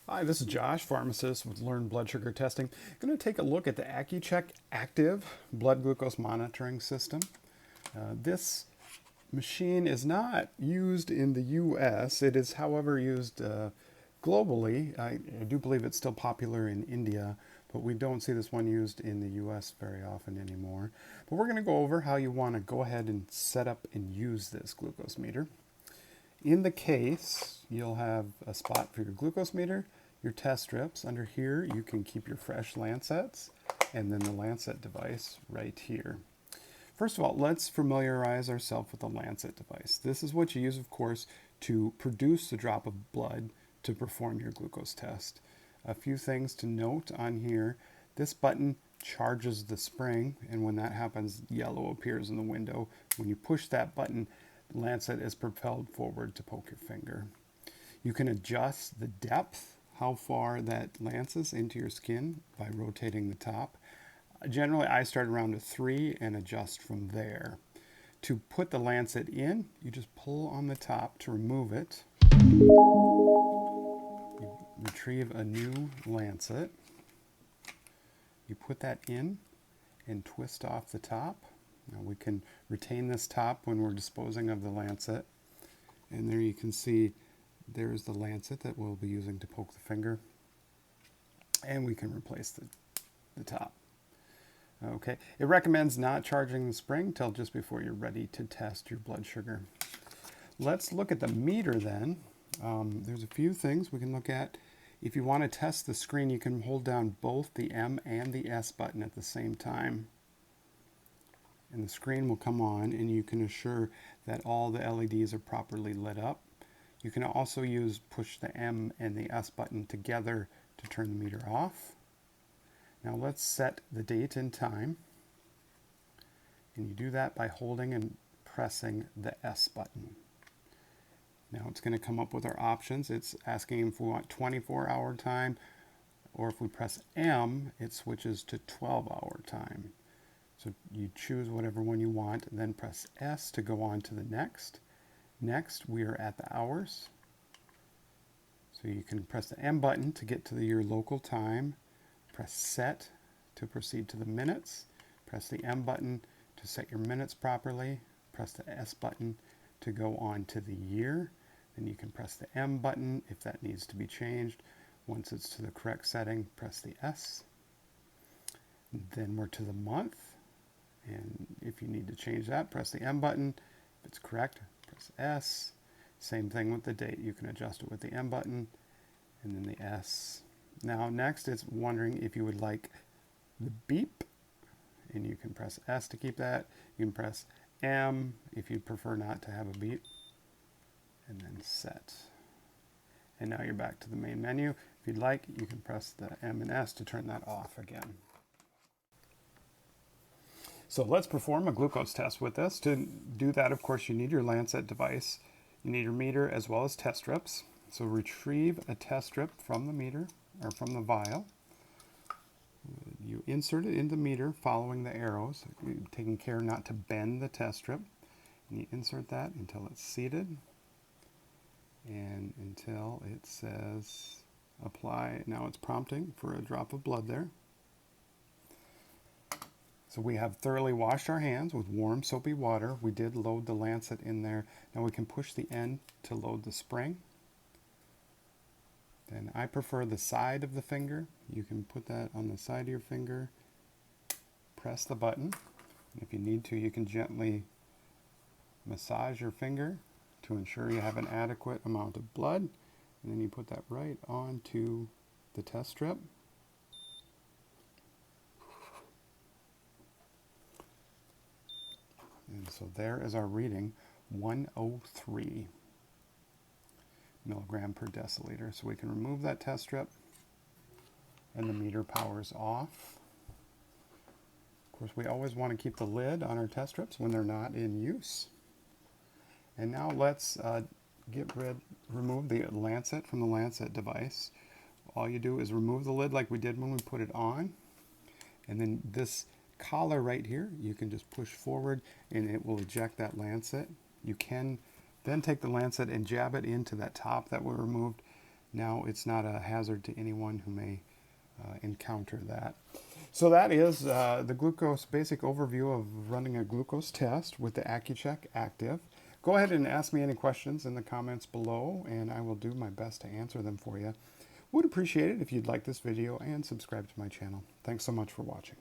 Hi, this is Josh, pharmacist with Learn Blood Sugar Testing. I'm going to take a look at the ACCU-CHEK Active blood glucose monitoring system. This machine is not used in the US. It is, however, used globally. I do believe it's still popular in India, but we don't see this one used in the US very often anymore. But we're going to go over how you want to go ahead and set up and use this glucose meter. In the case, you'll have a spot for your glucose meter, your test strips. Under here, you can keep your fresh lancets, and then the lancet device right here. First of all, let's familiarize ourselves with the lancet device. This is what you use, of course, to produce the drop of blood to perform your glucose test. A few things to note on here. This button charges the spring, and when that happens, yellow appears in the window. When you push that button, lancet is propelled forward to poke your finger. You can adjust the depth, how far that lances into your skin by rotating the top. Generally, I start around a 3 and adjust from there. To put the lancet in, you just pull on the top to remove it. You retrieve a new lancet. You put that in and twist off the top. Now we can retain this top when we're disposing of the lancet. And there you can see there's the lancet that we'll be using to poke the finger. And we can replace the top. Okay, it recommends not charging the spring till just before you're ready to test your blood sugar. Let's look at the meter then. There's a few things we can look at. If you want to test the screen, you can hold down both the M and the S button at the same time. And the screen will come on, and you can assure that all the LEDs are properly lit up. You can also push the M and the S button together to turn the meter off. Now let's set the date and time. And you do that by holding and pressing the S button. Now it's going to come up with our options. It's asking if we want 24-hour time, or if we press M, it switches to 12-hour time. So you choose whatever one you want, and then press S to go on to the next. Next, we are at the hours. So you can press the M button to get to your local time. Press set to proceed to the minutes. Press the M button to set your minutes properly. Press the S button to go on to the year. Then you can press the M button if that needs to be changed. Once it's to the correct setting, press the S. Then we're to the month. And if you need to change that, press the M button. If it's correct, press S. Same thing with the date. You can adjust it with the M button and then the S. Now next, it's wondering if you would like the beep, and you can press S to keep that. You can press M if you prefer not to have a beep, and then set. And now you're back to the main menu. If you'd like, you can press the M and S to turn that off again. So let's perform a glucose test with this. To do that, of course, you need your lancet device. You need your meter as well as test strips. So retrieve a test strip from the meter, or from the vial. You insert it into the meter following the arrows, taking care not to bend the test strip. And you insert that until it's seated and until it says apply. Now it's prompting for a drop of blood there. So we have thoroughly washed our hands with warm soapy water. We did load the lancet in there. Now we can push the end to load the spring. Then I prefer the side of the finger. You can put that on the side of your finger. Press the button. If you need to, you can gently massage your finger to ensure you have an adequate amount of blood. And then you put that right onto the test strip. And so there is our reading, 103 milligram per deciliter. So we can remove that test strip, and the meter powers off. Of course, we always want to keep the lid on our test strips when they're not in use. And now let's remove the lancet from the lancet device. All you do is remove the lid like we did when we put it on, and then this collar right here, you can just push forward and it will eject that lancet. You can then take the lancet and jab it into that top that we removed. now it's not a hazard to anyone who may encounter that. So that is the glucose basic overview of running a glucose test with the ACCU-CHEK Active. Go ahead and ask me any questions in the comments below, and I will do my best to answer them for you. Would appreciate it if you'd like this video and subscribe to my channel. Thanks so much for watching.